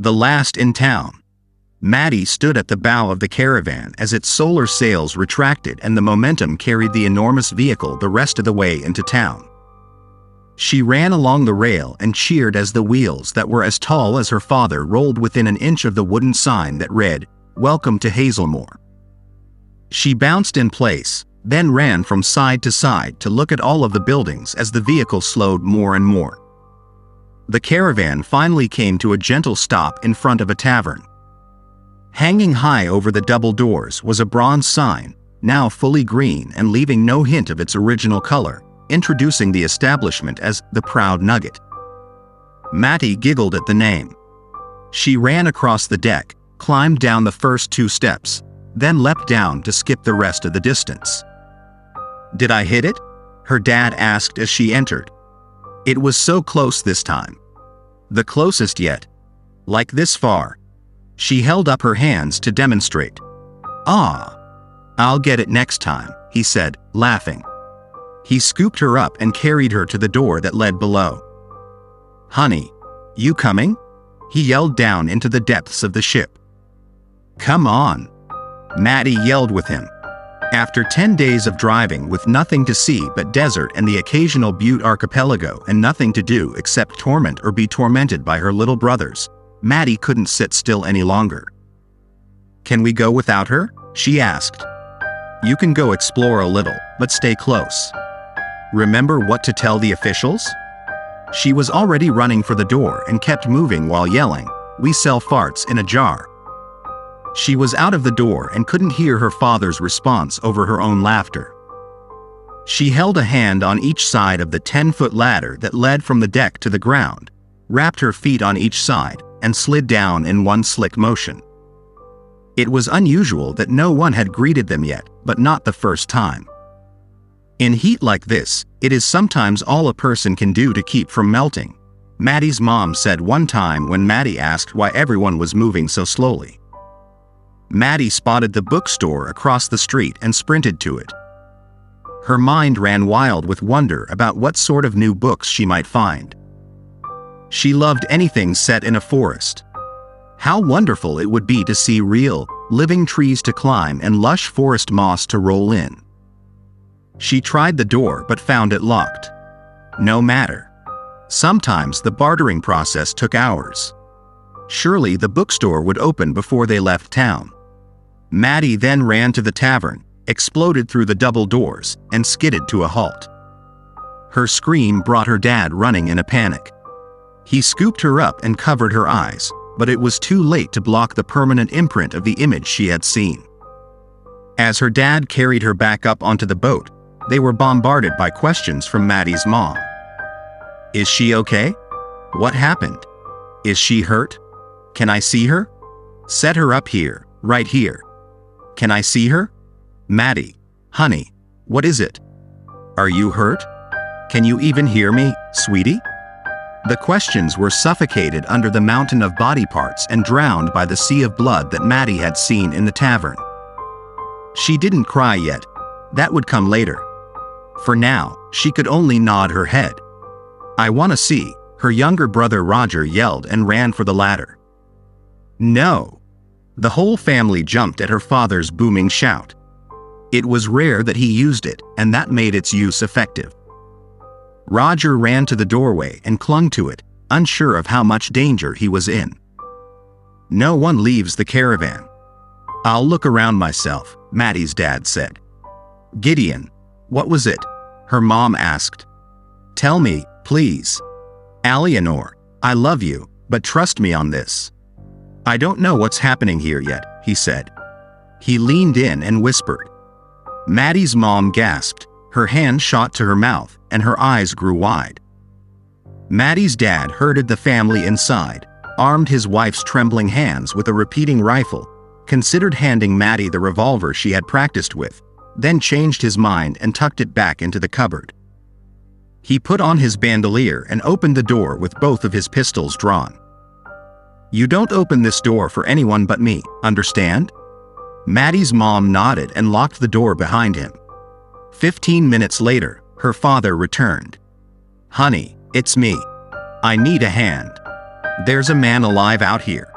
The last in town. Maddie stood at the bow of the caravan as its solar sails retracted and the momentum carried the enormous vehicle the rest of the way into town. She ran along the rail and cheered as the wheels that were as tall as her father rolled within an inch of the wooden sign that read, "Welcome to Hazelmore." She bounced in place, then ran from side to side to look at all of the buildings as the vehicle slowed more and more. The caravan finally came to a gentle stop in front of a tavern. Hanging high over the double doors was a bronze sign, now fully green and leaving no hint of its original color, introducing the establishment as the Proud Nugget. Mattie giggled at the name. She ran across the deck, climbed down the first 2 steps, then leapt down to skip the rest of the distance. "Did I hit it?" her dad asked as she entered. It was so close this time. The closest yet. Like this far. She held up her hands to demonstrate. "Ah, I'll get it next time," he said, laughing. He scooped her up and carried her to the door that led below. "Honey, you coming?" he yelled down into the depths of the ship. "Come on," Maddie yelled with him. After 10 days of driving with nothing to see but desert and the occasional Butte archipelago and nothing to do except torment or be tormented by her little brothers, Maddie couldn't sit still any longer. "Can we go without her?" she asked. "You can go explore a little, but stay close. Remember what to tell the officials?" She was already running for the door and kept moving while yelling, "We sell farts in a jar." She was out of the door and couldn't hear her father's response over her own laughter. She held a hand on each side of the 10-foot ladder that led from the deck to the ground, wrapped her feet on each side, and slid down in one slick motion. It was unusual that no one had greeted them yet, but not the first time. In heat like this, it is sometimes all a person can do to keep from melting, Maddie's mom said one time when Maddie asked why everyone was moving so slowly. Maddie spotted the bookstore across the street and sprinted to it. Her mind ran wild with wonder about what sort of new books she might find. She loved anything set in a forest. How wonderful it would be to see real, living trees to climb and lush forest moss to roll in. She tried the door but found it locked. No matter. Sometimes the bartering process took hours. Surely the bookstore would open before they left town. Maddie then ran to the tavern, exploded through the double doors, and skidded to a halt. Her scream brought her dad running in a panic. He scooped her up and covered her eyes, but it was too late to block the permanent imprint of the image she had seen. As her dad carried her back up onto the boat, they were bombarded by questions from Maddie's mom. "Is she okay? What happened? Is she hurt? Can I see her? Set her up here, right here. Can I see her? Maddie, honey, what is it? Are you hurt? Can you even hear me, sweetie?" The questions were suffocated under the mountain of body parts and drowned by the sea of blood that Maddie had seen in the tavern. She didn't cry yet. That would come later. For now, she could only nod her head. "I want to see," her younger brother Roger yelled and ran for the ladder. "No!" The whole family jumped at her father's booming shout. It was rare that he used it, and that made its use effective. Roger ran to the doorway and clung to it, unsure of how much danger he was in. "No one leaves the caravan." "I'll look around myself," Maddie's dad said. "Gideon, what was it?" her mom asked. "Tell me, please. Eleanor, I love you, but trust me on this." "I don't know what's happening here yet," he said. He leaned in and whispered. Maddie's mom gasped, her hand shot to her mouth, and her eyes grew wide. Maddie's dad herded the family inside, armed his wife's trembling hands with a repeating rifle, considered handing Maddie the revolver she had practiced with, then changed his mind and tucked it back into the cupboard. He put on his bandolier and opened the door with both of his pistols drawn. "You don't open this door for anyone but me, understand?" Maddie's mom nodded and locked the door behind him. 15 minutes later, her father returned. "Honey, it's me. I need a hand. There's a man alive out here,"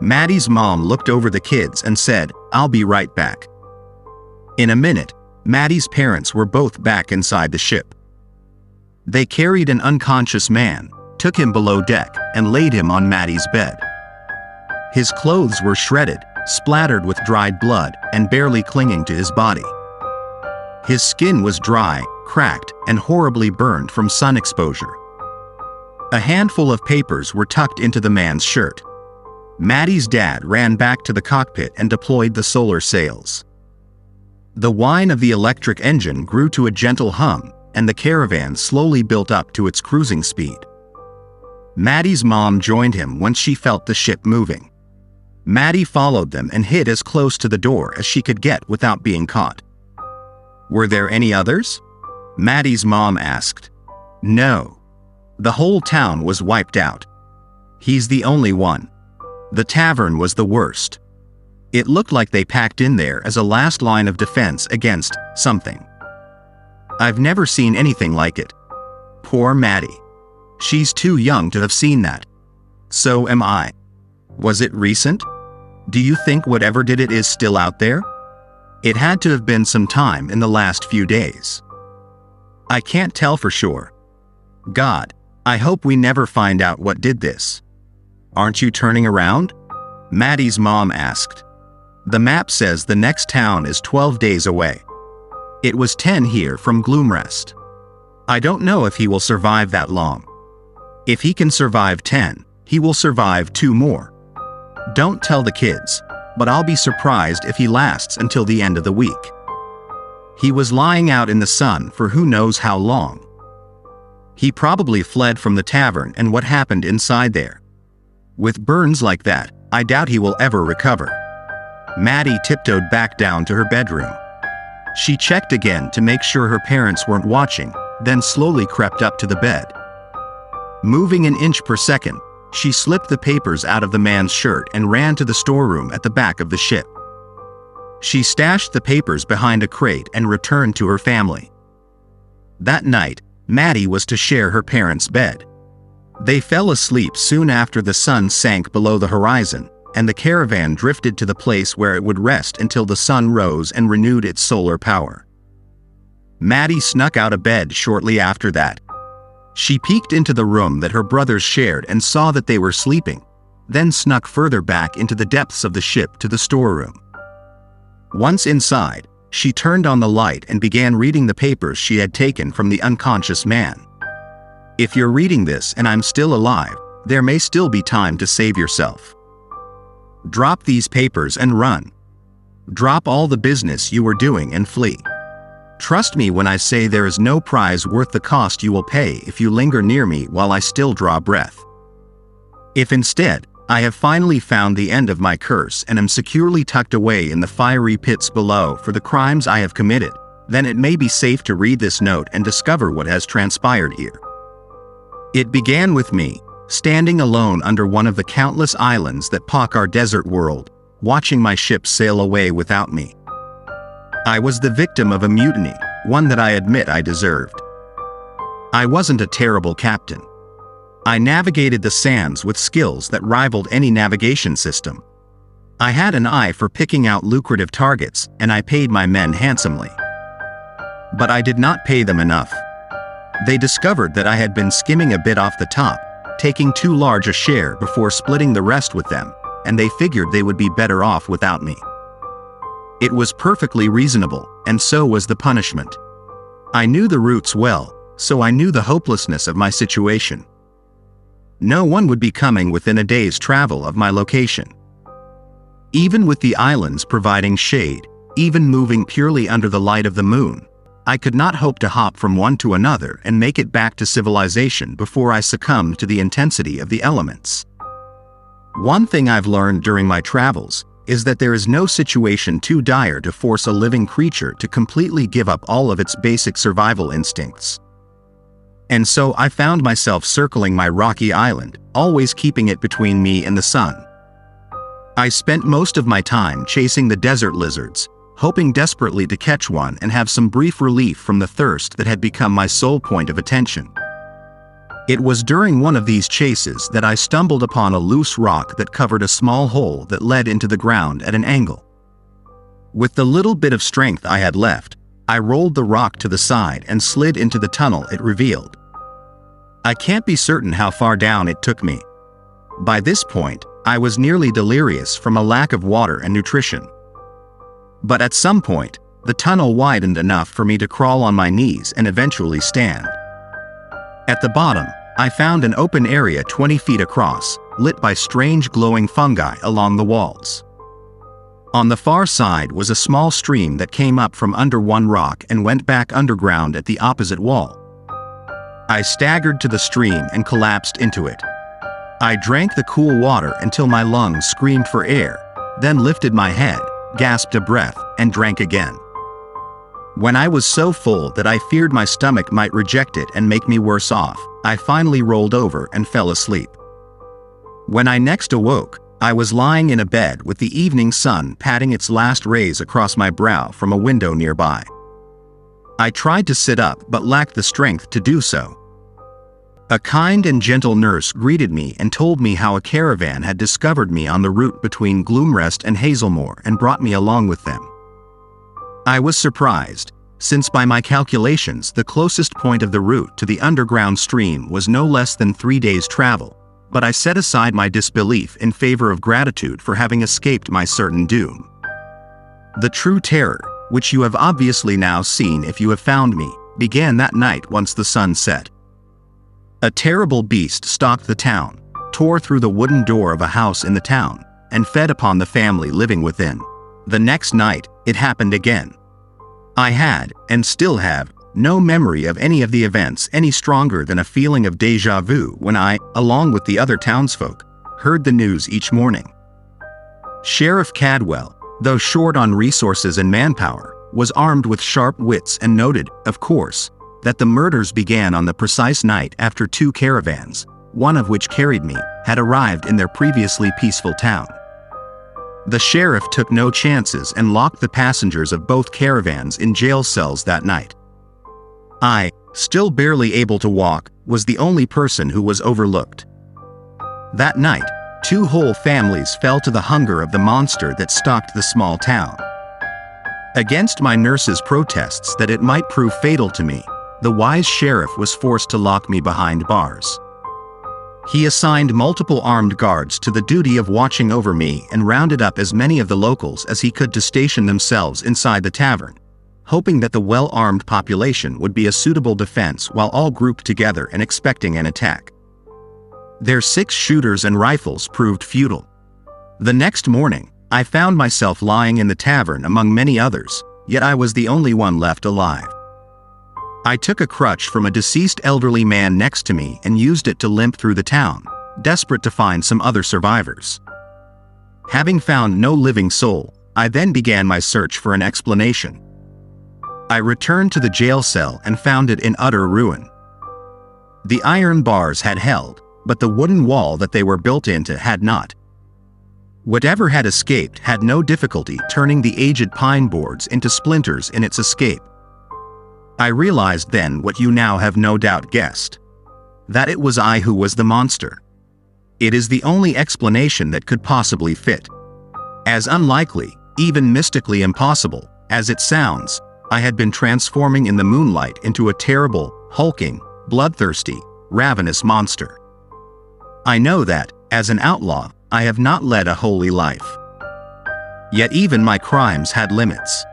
Maddie's mom looked over the kids and said, "I'll be right back." In a minute, Maddie's parents were both back inside the ship. They carried an unconscious man, took him below deck, and laid him on Maddie's bed. His clothes were shredded, splattered with dried blood, and barely clinging to his body. His skin was dry, cracked, and horribly burned from sun exposure. A handful of papers were tucked into the man's shirt. Maddie's dad ran back to the cockpit and deployed the solar sails. The whine of the electric engine grew to a gentle hum, and the caravan slowly built up to its cruising speed. Maddie's mom joined him once she felt the ship moving. Maddie followed them and hid as close to the door as she could get without being caught. "Were there any others?" Maddie's mom asked. "No. The whole town was wiped out. He's the only one. The tavern was the worst. It looked like they packed in there as a last line of defense against something. I've never seen anything like it. Poor Maddie. She's too young to have seen that. So am I. Was it recent? Do you think whatever did it is still out there? It had to have been some time in the last few days. I can't tell for sure. God, I hope we never find out what did this." "Aren't you turning around?" Maddie's mom asked. "The map says the next town is 12 days away. It was 10 here from Gloomrest. I don't know if he will survive that long. If he can survive 10, he will survive 2 more. Don't tell the kids, but I'll be surprised if he lasts until the end of the week. He was lying out in the sun for who knows how long. He probably fled from the tavern and what happened inside there. With burns like that, I doubt he will ever recover." Maddie tiptoed back down to her bedroom. She checked again to make sure her parents weren't watching, then slowly crept up to the bed. Moving an inch per second, she slipped the papers out of the man's shirt and ran to the storeroom at the back of the ship. She stashed the papers behind a crate and returned to her family. That night, Maddie was to share her parents' bed. They fell asleep soon after the sun sank below the horizon, and the caravan drifted to the place where it would rest until the sun rose and renewed its solar power. Maddie snuck out of bed shortly after that. She peeked into the room that her brothers shared and saw that they were sleeping, then snuck further back into the depths of the ship to the storeroom. Once inside, she turned on the light and began reading the papers she had taken from the unconscious man. If you're reading this and I'm still alive, there may still be time to save yourself. Drop these papers and run. Drop all the business you were doing and flee. Trust me when I say there is no prize worth the cost you will pay if you linger near me while I still draw breath. If instead, I have finally found the end of my curse and am securely tucked away in the fiery pits below for the crimes I have committed, then it may be safe to read this note and discover what has transpired here. It began with me, standing alone under one of the countless islands that pock our desert world, watching my ship sail away without me. I was the victim of a mutiny, one that I admit I deserved. I wasn't a terrible captain. I navigated the sands with skills that rivaled any navigation system. I had an eye for picking out lucrative targets, and I paid my men handsomely. But I did not pay them enough. They discovered that I had been skimming a bit off the top, taking too large a share before splitting the rest with them, and they figured they would be better off without me. It was perfectly reasonable, and so was the punishment. I knew the routes well, so I knew the hopelessness of my situation. No one would be coming within a day's travel of my location. Even with the islands providing shade, even moving purely under the light of the moon, I could not hope to hop from one to another and make it back to civilization before I succumbed to the intensity of the elements. One thing I've learned during my travels is that there is no situation too dire to force a living creature to completely give up all of its basic survival instincts. And so I found myself circling my rocky island, always keeping it between me and the sun. I spent most of my time chasing the desert lizards, hoping desperately to catch one and have some brief relief from the thirst that had become my sole point of attention. It was during one of these chases that I stumbled upon a loose rock that covered a small hole that led into the ground at an angle. With the little bit of strength I had left, I rolled the rock to the side and slid into the tunnel it revealed. I can't be certain how far down it took me. By this point, I was nearly delirious from a lack of water and nutrition. But at some point, the tunnel widened enough for me to crawl on my knees and eventually stand. At the bottom, I found an open area 20 feet across, lit by strange glowing fungi along the walls. On the far side was a small stream that came up from under one rock and went back underground at the opposite wall. I staggered to the stream and collapsed into it. I drank the cool water until my lungs screamed for air, then lifted my head, gasped a breath, and drank again. When I was so full that I feared my stomach might reject it and make me worse off, I finally rolled over and fell asleep. When I next awoke, I was lying in a bed with the evening sun patting its last rays across my brow from a window nearby. I tried to sit up but lacked the strength to do so. A kind and gentle nurse greeted me and told me how a caravan had discovered me on the route between Gloomrest and Hazelmoor and brought me along with them. I was surprised, since by my calculations the closest point of the route to the underground stream was no less than 3 days' travel, but I set aside my disbelief in favor of gratitude for having escaped my certain doom. The true terror, which you have obviously now seen if you have found me, began that night once the sun set. A terrible beast stalked the town, tore through the wooden door of a house in the town, and fed upon the family living within. The next night, it happened again. I had, and still have, no memory of any of the events any stronger than a feeling of déjà vu when I, along with the other townsfolk, heard the news each morning. Sheriff Cadwell, though short on resources and manpower, was armed with sharp wits and noted, of course, that the murders began on the precise night after 2 caravans, one of which carried me, had arrived in their previously peaceful town. The sheriff took no chances and locked the passengers of both caravans in jail cells that night. I, still barely able to walk, was the only person who was overlooked. That night, 2 whole families fell to the hunger of the monster that stalked the small town. Against my nurse's protests that it might prove fatal to me, the wise sheriff was forced to lock me behind bars. He assigned multiple armed guards to the duty of watching over me and rounded up as many of the locals as he could to station themselves inside the tavern, hoping that the well-armed population would be a suitable defense while all grouped together and expecting an attack. Their 6 shooters and rifles proved futile. The next morning, I found myself lying in the tavern among many others, yet I was the only one left alive. I took a crutch from a deceased elderly man next to me and used it to limp through the town, desperate to find some other survivors. Having found no living soul, I then began my search for an explanation. I returned to the jail cell and found it in utter ruin. The iron bars had held, but the wooden wall that they were built into had not. Whatever had escaped had no difficulty turning the aged pine boards into splinters in its escape. I realized then what you now have no doubt guessed. That it was I who was the monster. It is the only explanation that could possibly fit. As unlikely, even mystically impossible, as it sounds, I had been transforming in the moonlight into a terrible, hulking, bloodthirsty, ravenous monster. I know that, as an outlaw, I have not led a holy life. Yet even my crimes had limits.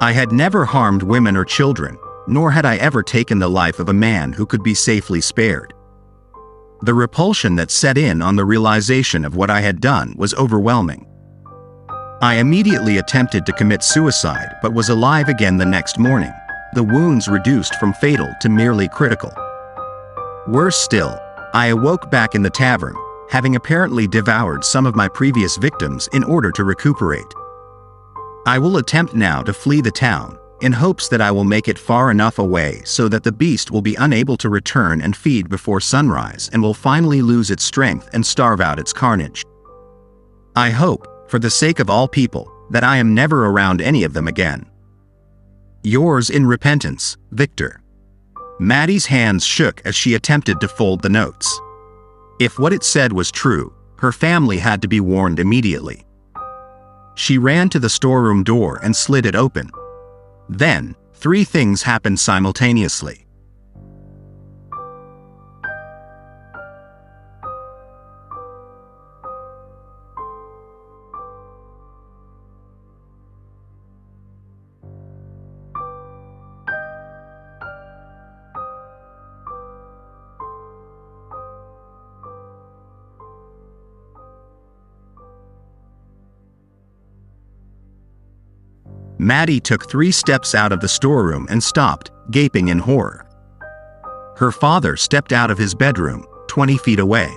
I had never harmed women or children, nor had I ever taken the life of a man who could be safely spared. The repulsion that set in on the realization of what I had done was overwhelming. I immediately attempted to commit suicide but was alive again the next morning, the wounds reduced from fatal to merely critical. Worse still, I awoke back in the tavern, having apparently devoured some of my previous victims in order to recuperate. I will attempt now to flee the town, in hopes that I will make it far enough away so that the beast will be unable to return and feed before sunrise and will finally lose its strength and starve out its carnage. I hope, for the sake of all people, that I am never around any of them again. Yours in repentance, Victor. Maddie's hands shook as she attempted to fold the notes. If what it said was true, her family had to be warned immediately. She ran to the storeroom door and slid it open. Then, three things happened simultaneously. Maddie took 3 steps out of the storeroom and stopped, gaping in horror. Her father stepped out of his bedroom, 20 feet away.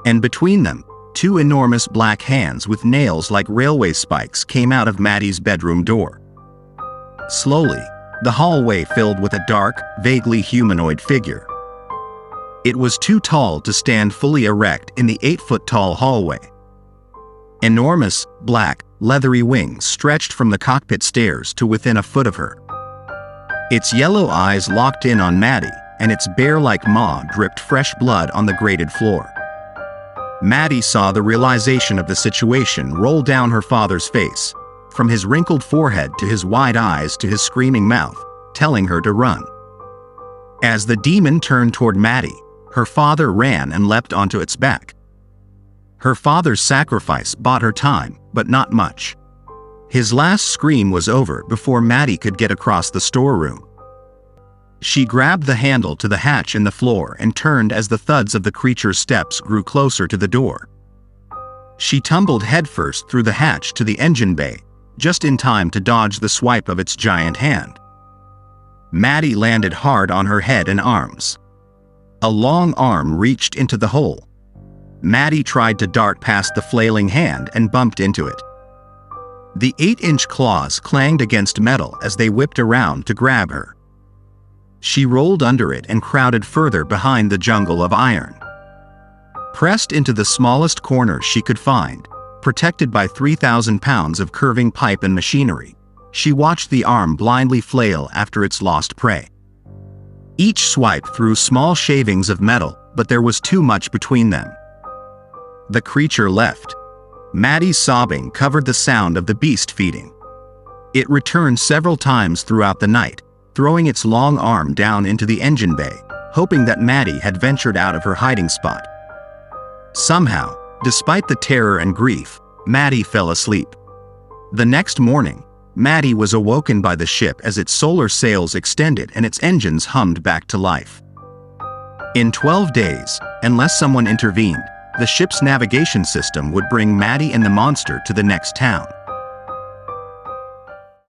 And between them, 2 enormous black hands with nails like railway spikes came out of Maddie's bedroom door. Slowly, the hallway filled with a dark, vaguely humanoid figure. It was too tall to stand fully erect in the 8-foot-tall hallway. Enormous, black, leathery wings stretched from the cockpit stairs to within a foot of her. Its yellow eyes locked in on Maddie, and its bear-like maw dripped fresh blood on the grated floor. Maddie saw the realization of the situation roll down her father's face, from his wrinkled forehead to his wide eyes to his screaming mouth, telling her to run. As the demon turned toward Maddie, her father ran and leapt onto its back. Her father's sacrifice bought her time, but not much. His last scream was over before Maddie could get across the storeroom. She grabbed the handle to the hatch in the floor and turned as the thuds of the creature's steps grew closer to the door. She tumbled headfirst through the hatch to the engine bay, just in time to dodge the swipe of its giant hand. Maddie landed hard on her head and arms. A long arm reached into the hole. Maddie tried to dart past the flailing hand and bumped into it. The 8-inch claws clanged against metal as they whipped around to grab her. She rolled under it and crowded further behind the jungle of iron. Pressed into the smallest corner she could find, protected by 3,000 pounds of curving pipe and machinery, she watched the arm blindly flail after its lost prey. Each swipe threw small shavings of metal, but there was too much between them. The creature left. Maddie's sobbing covered the sound of the beast feeding. It returned several times throughout the night, throwing its long arm down into the engine bay, hoping that Maddie had ventured out of her hiding spot. Somehow, despite the terror and grief, Maddie fell asleep. The next morning, Maddie was awoken by the ship as its solar sails extended and its engines hummed back to life. In 12 days, unless someone intervened, the ship's navigation system would bring Maddie and the monster to the next town.